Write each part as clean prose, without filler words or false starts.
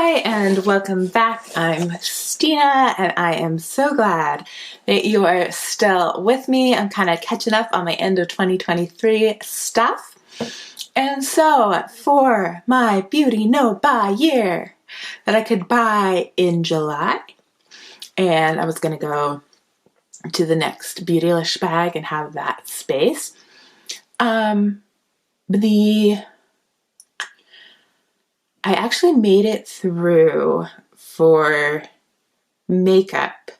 Hi and welcome back. I'm Stina and I am so glad that you are still with me. I'm kind of catching up on my end of 2023 stuff. And so for my beauty no buy year that I could buy in July, and I was going to go to the next Beautylish bag and have that space. I actually made it through for makeup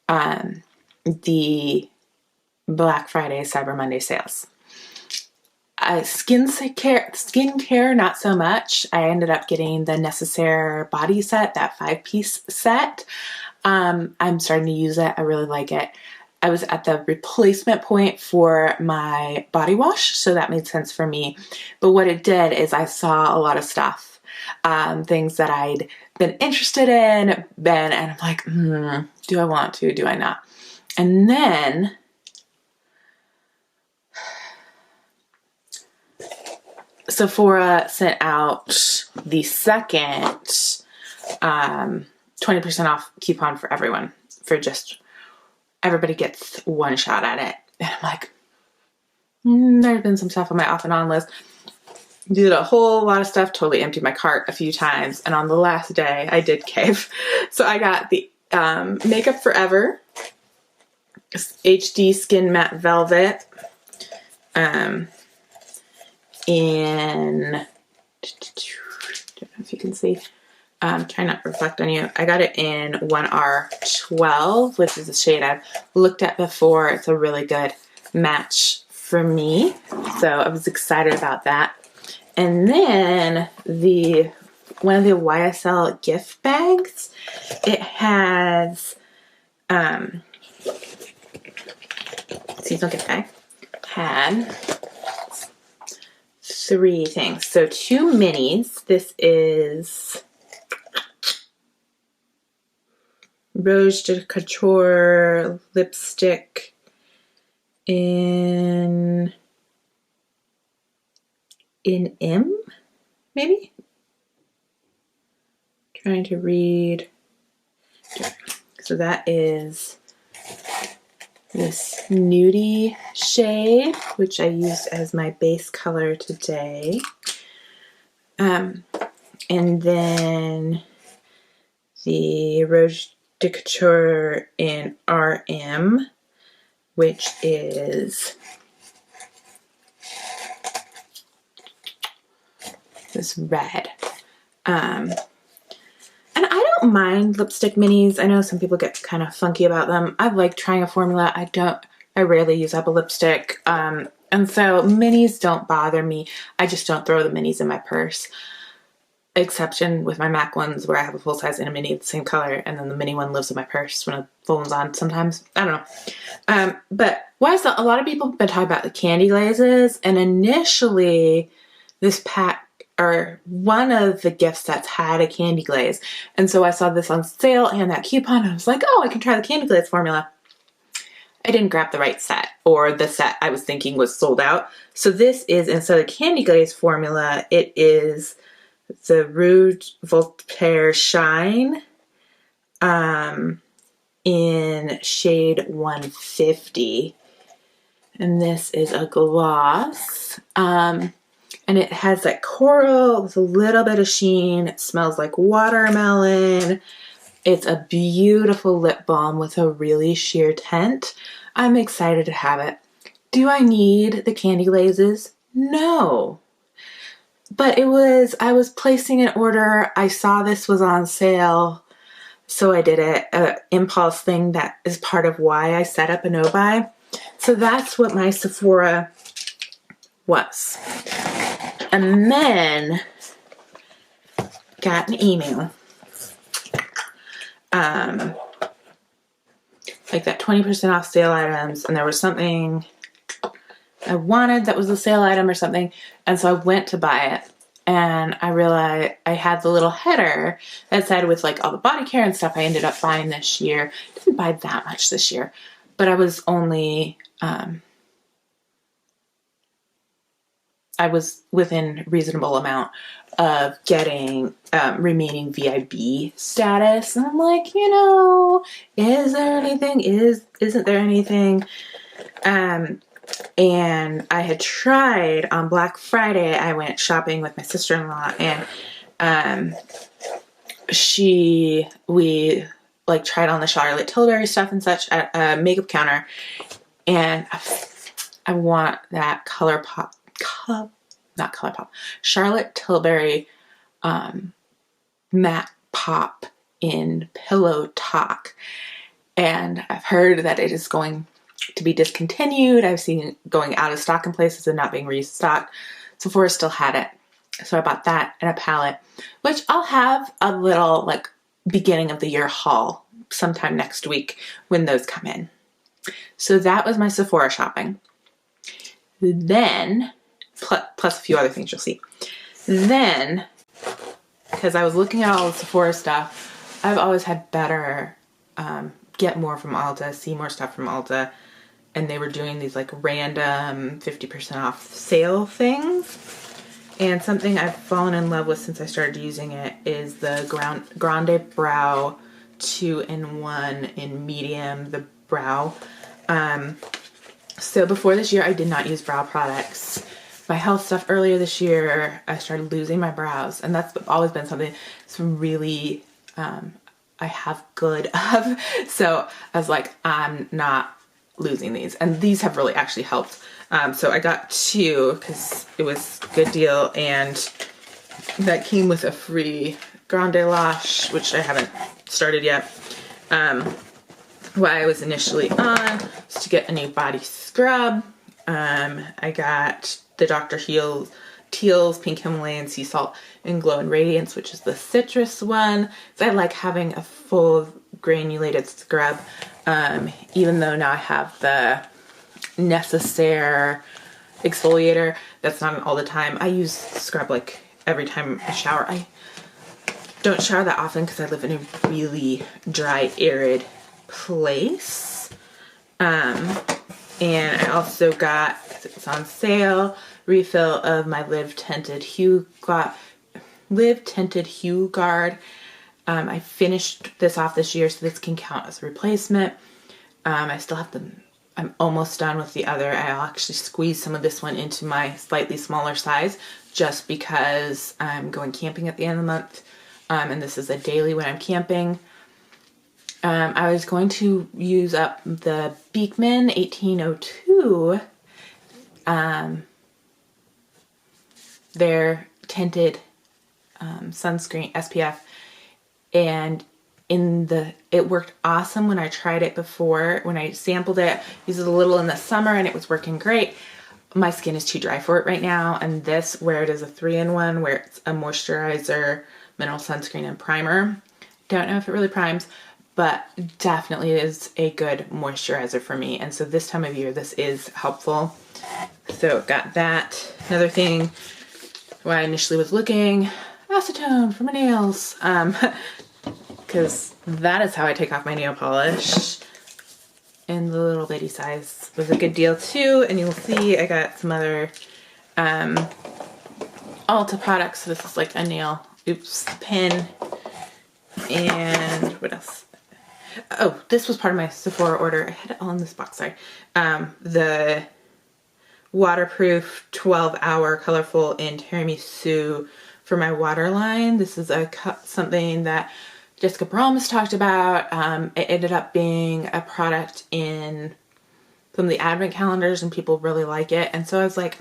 the Black Friday, Cyber Monday sales. Skincare, not so much. I ended up getting the Necessaire body set, that 5-piece set. I'm starting to use it. I really like it. I was at the replacement point for my body wash, so that made sense for me. But what it did is I saw a lot of stuff. Things that I'd been interested in, and I'm like, do I want to? Do I not? And then Sephora sent out the second 20% off coupon for everyone, for just everybody gets one shot at it. And I'm like, there's been some stuff on my off and on list. Did a whole lot of stuff, totally emptied my cart a few times, and on the last day I did cave. So I got the Makeup Forever HD Skin Matte Velvet in, I don't know if you can see, try not to reflect on you. I got it in 1R12, which is a shade I've looked at before. It's a really good match for me, so I was excited about that. And then one of the YSL gift bags, it has seasonal gift bag, had 3 things. So 2 minis. This is Rouge de Couture lipstick in M, maybe? Trying to read. So that is this nudie shade, which I used as my base color today. And then the Rouge de Couture in RM, which is this red. And I don't mind lipstick minis. I know some people get kind of funky about them. I like trying a formula. I rarely use up a lipstick. And so minis don't bother me. I just don't throw the minis in my purse. Exception with my MAC ones where I have a full size and a mini of the same color, and then the mini one lives in my purse when a full one's on sometimes. I don't know. But a lot of people have been talking about the candy glazes, and initially this pack, or one of the gift sets, had a candy glaze. And so I saw this on sale and that coupon, and I was like, oh, I can try the candy glaze formula. I didn't grab the right set, or the set I was thinking was sold out. So this is, instead of the candy glaze formula, it is the Rouge Voltaire Shine in shade 150. And this is a gloss. And it has like coral with a little bit of sheen. It smells like watermelon. It's a beautiful lip balm with a really sheer tint. I'm excited to have it. Do I need the candy glazes? No. But I was placing an order. I saw this was on sale, so I did it. An impulse thing that is part of why I set up a no-buy. So that's what my Sephora was. And then got an email. Like that 20% off sale items, and there was something I wanted that was a sale item or something, and so I went to buy it, and I realized I had the little header that said with like all the body care and stuff I ended up buying this year. Didn't buy that much this year, but I was only I was within reasonable amount of getting remaining VIB status. And I'm like, you know, is there anything? Isn't there anything? And I had tried on Black Friday, I went shopping with my sister-in-law, and we like tried on the Charlotte Tilbury stuff and such at a makeup counter, and I want that Charlotte Tilbury matte pop in Pillow Talk, and I've heard that it is going to be discontinued. I've seen it going out of stock in places and not being restocked. Sephora still had it, so I bought that and a palette, which I'll have a little like beginning of the year haul sometime next week when those come in. So that was my Sephora shopping. Then, plus a few other things you'll see. Then, because I was looking at all the Sephora stuff, I've always had better, get more from Ulta, see more stuff from Ulta, and they were doing these like random 50% off sale things. And something I've fallen in love with since I started using it is the Grande Brow 2-in-1 in medium, the brow. So before this year, I did not use brow products. My health stuff earlier this year, I started losing my brows, and that's always been something that's really I have good of. So I was like, I'm not losing these, and these have really actually helped. So I got 2 because it was a good deal, and that came with a free Grande Lash, which I haven't started yet. What I was initially on was to get a new body scrub. I got the Dr. Teal's Pink Himalayan Sea Salt and Glow and Radiance, which is the citrus one. So I like having a full granulated scrub, even though now I have the Necessaire exfoliator. That's not all the time. I use scrub like every time I shower. I don't shower that often because I live in a really dry, arid place. And I also got, because it was on sale, refill of my Live Tinted Hue Guard. I finished this off this year, so this can count as a replacement. I still have them. I'm almost done with the other. I'll actually squeeze some of this one into my slightly smaller size just because I'm going camping at the end of the month. And this is a daily when I'm camping. I was going to use up the Beekman 1802, their tinted sunscreen SPF, and it worked awesome when I tried it before. When I sampled it, used it a little in the summer, and it was working great. My skin is too dry for it right now, and this, where it is a 3-in-1, where it's a moisturizer, mineral sunscreen, and primer. Don't know if it really primes, but definitely is a good moisturizer for me. And so this time of year, this is helpful. So got that. Another thing, when I initially was looking, acetone for my nails, because that is how I take off my nail polish. And the little bitty size was a good deal too. And you'll see I got some other Ulta products. So this is like a nail, pen. And what else? Oh, this was part of my Sephora order. I had it all in this box, sorry. The waterproof 12-hour colorful in tiramisu for my waterline. This is something that Jessica Brahms talked about. It ended up being a product in some of the advent calendars, and people really like it. And so I was like,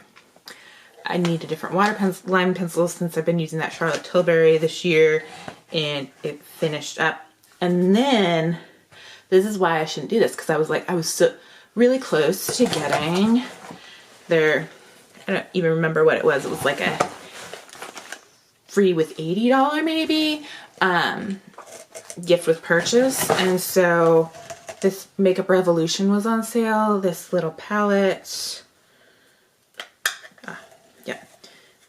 I need a different line pencil since I've been using that Charlotte Tilbury this year, and it finished up. And then, this is why I shouldn't do this, because I was like, I was so really close to getting their, I don't even remember what it was. It was like a free with $80 maybe, gift with purchase. And so this Makeup Revolution was on sale, this little palette.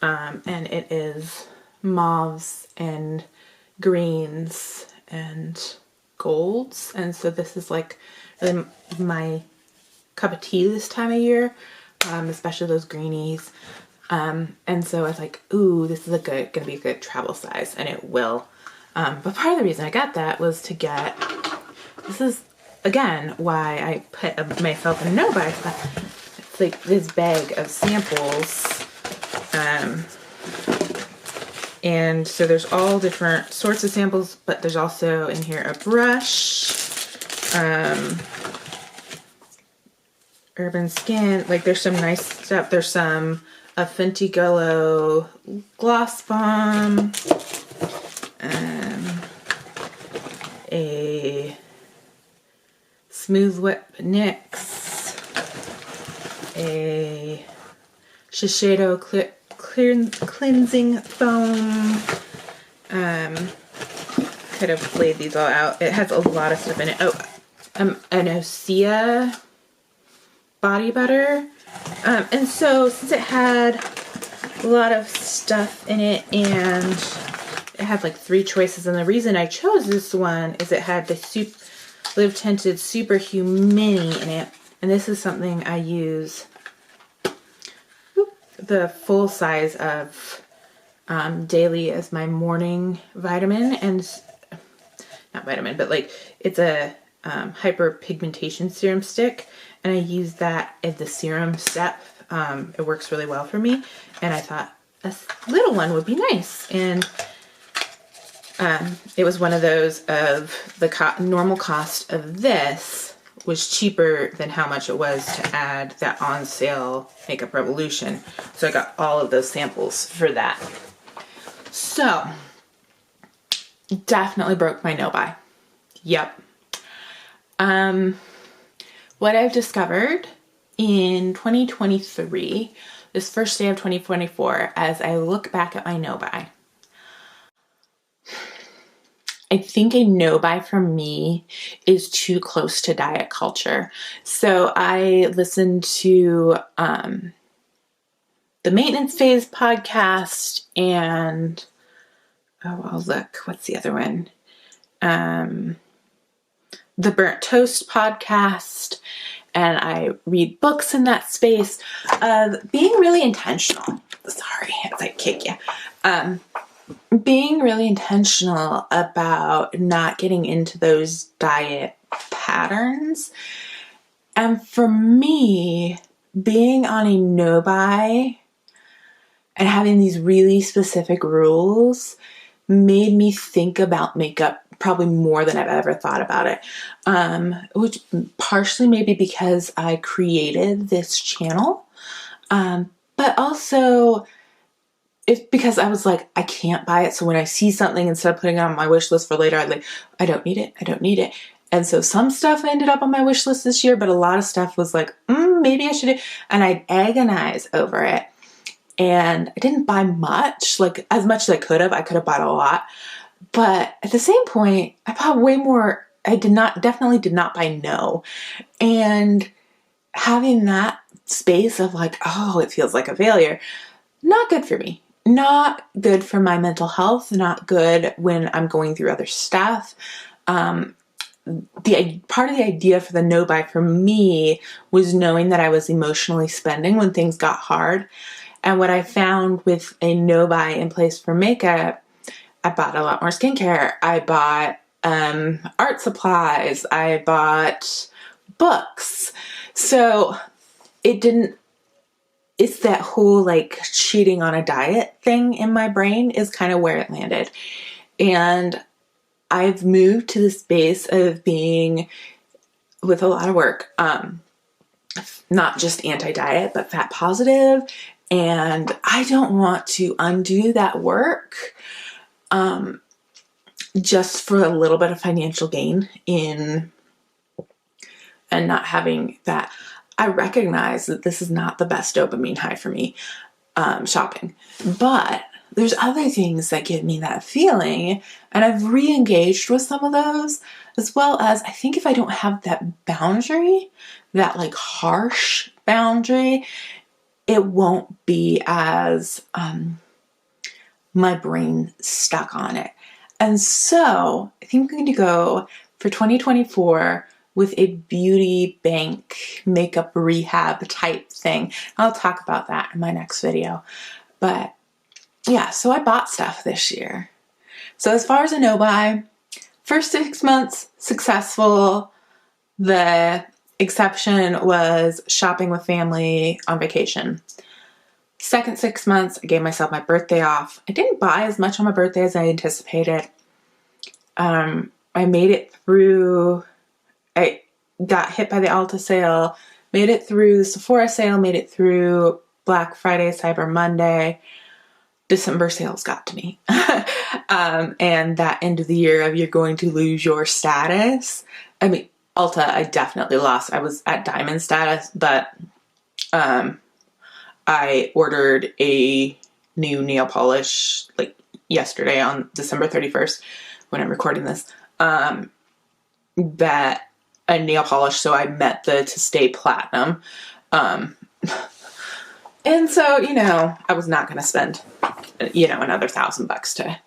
And it is mauves and greens and golds, and so this is like really my cup of tea this time of year, especially those greenies. And so I was like, ooh, this is gonna be a good travel size, and it will. But part of the reason I got that was to get, this is again why I put myself in a no-buy spot. It's like this bag of samples. And so there's all different sorts of samples, but there's also in here a brush, Urban Skin, like there's some nice stuff. There's some a Fenty Gullo Gloss Bomb, a Smooth Whip NYX, a Shiseido cleansing foam. Could have laid these all out. It has a lot of stuff in it. Oh, an Osea body butter. And so since it had a lot of stuff in it, and it had like 3 choices, and the reason I chose this one is it had the Live Tinted Superhue Mini in it, and this is something I use the full size of daily as my morning vitamin, and not vitamin, but like it's a hyperpigmentation serum stick, and I use that as the serum step. It works really well for me, and I thought a little one would be nice, and it was one of those of the normal cost of this was cheaper than how much it was to add that on sale Makeup Revolution. So I got all of those samples for that. So definitely broke my no buy. Yep. What I've discovered in 2023, this first day of 2024, as I look back at my no buy, I think a no buy for me is too close to diet culture. So I listened to the Maintenance Phase podcast and, what's the other one? The Burnt Toast podcast, and I read books in that space of being really intentional. Sorry, as I kick you. Being really intentional about not getting into those diet patterns. And for me, being on a no buy and having these really specific rules made me think about makeup probably more than I've ever thought about it. Which partially maybe because I created this channel, but also it's because I was like, I can't buy it. So when I see something, instead of putting it on my wish list for later, I don't need it. I don't need it. And so some stuff ended up on my wish list this year, but a lot of stuff was like, maybe I should. And I'd agonize over it. And I didn't buy much, like as much as I could have. I could have bought a lot. But at the same point, I bought way more. I definitely did not buy no. And having that space of like, oh, it feels like a failure, not good for me. Not good for my mental health, not good when I'm going through other stuff. The part of the idea for the no buy for me was knowing that I was emotionally spending when things got hard. And what I found with a no buy in place for makeup, I bought a lot more skincare. I bought art supplies. I bought books. So it's that whole like cheating on a diet thing in my brain is kind of where it landed. And I've moved to the space of being, with a lot of work, not just anti-diet, but fat positive. And I don't want to undo that work just for a little bit of financial gain and not having that. I recognize that this is not the best dopamine high for me, shopping, but there's other things that give me that feeling, and I've re-engaged with some of those, as well as I think if I don't have that boundary, that like harsh boundary, it won't be as my brain stuck on it. And so I think I'm going to go for 2024 with a beauty bank makeup rehab type thing. I'll talk about that in my next video. But yeah, so I bought stuff this year. So as far as a no buy, first 6 months, successful. The exception was shopping with family on vacation. Second 6 months, I gave myself my birthday off. I didn't buy as much on my birthday as I anticipated. I made it through, I got hit by the Ulta sale, made it through the Sephora sale, made it through Black Friday, Cyber Monday. December sales got to me. And that end of the year of you're going to lose your status. I mean, Ulta, I definitely lost. I was at diamond status, but I ordered a new nail polish like yesterday on December 31st when I'm recording this. That a nail polish, so I met the to stay platinum. And so, you know, I was not going to spend, you know, another $1,000 to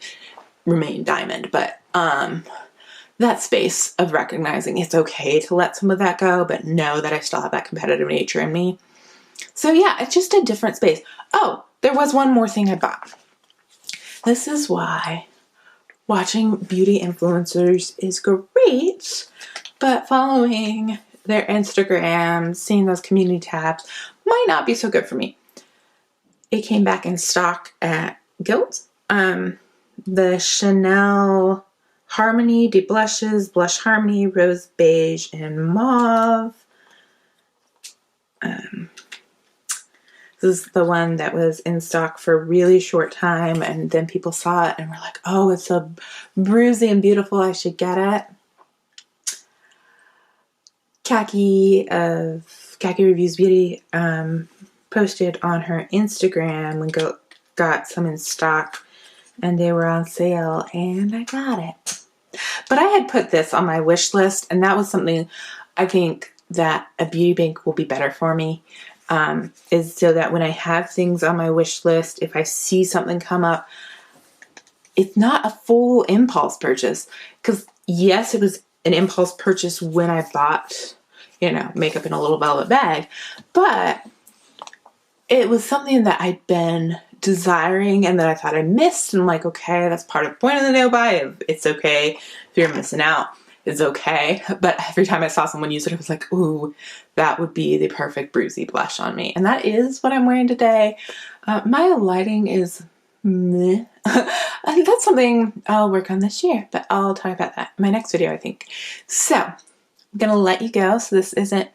remain diamond, but that space of recognizing it's okay to let some of that go, but know that I still have that competitive nature in me. So yeah, it's just a different space. Oh, there was one more thing I bought. This is why watching beauty influencers is great, but following their Instagram, seeing those community tabs might not be so good for me. It came back in stock at Guild. The Chanel Harmony Deep Blushes, Blush Harmony, Rose Beige, and Mauve. This is the one that was in stock for a really short time, and then people saw it and were like, oh, it's so bruisey and beautiful, I should get it. Khaki of Khaki Reviews Beauty posted on her Instagram when got some in stock, and they were on sale, and I got it. But I had put this on my wish list, and that was something I think that a beauty bank will be better for me. Is so that when I have things on my wish list, if I see something come up, it's not a full impulse purchase. Because yes, it was an impulse purchase when I bought, you know, makeup in a little velvet bag, but it was something that I'd been desiring and that I thought I missed. And I'm like, okay, that's part of the point of the no buy. It's okay if you're missing out. It's okay. But every time I saw someone use it, I was like, ooh, that would be the perfect bruisey blush on me. And that is what I'm wearing today. My lighting is meh. And that's something I'll work on this year, but I'll talk about that in my next video, I think. So I'm going to let you go so this isn't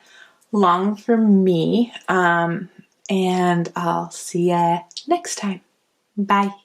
long for me. And I'll see you next time. Bye.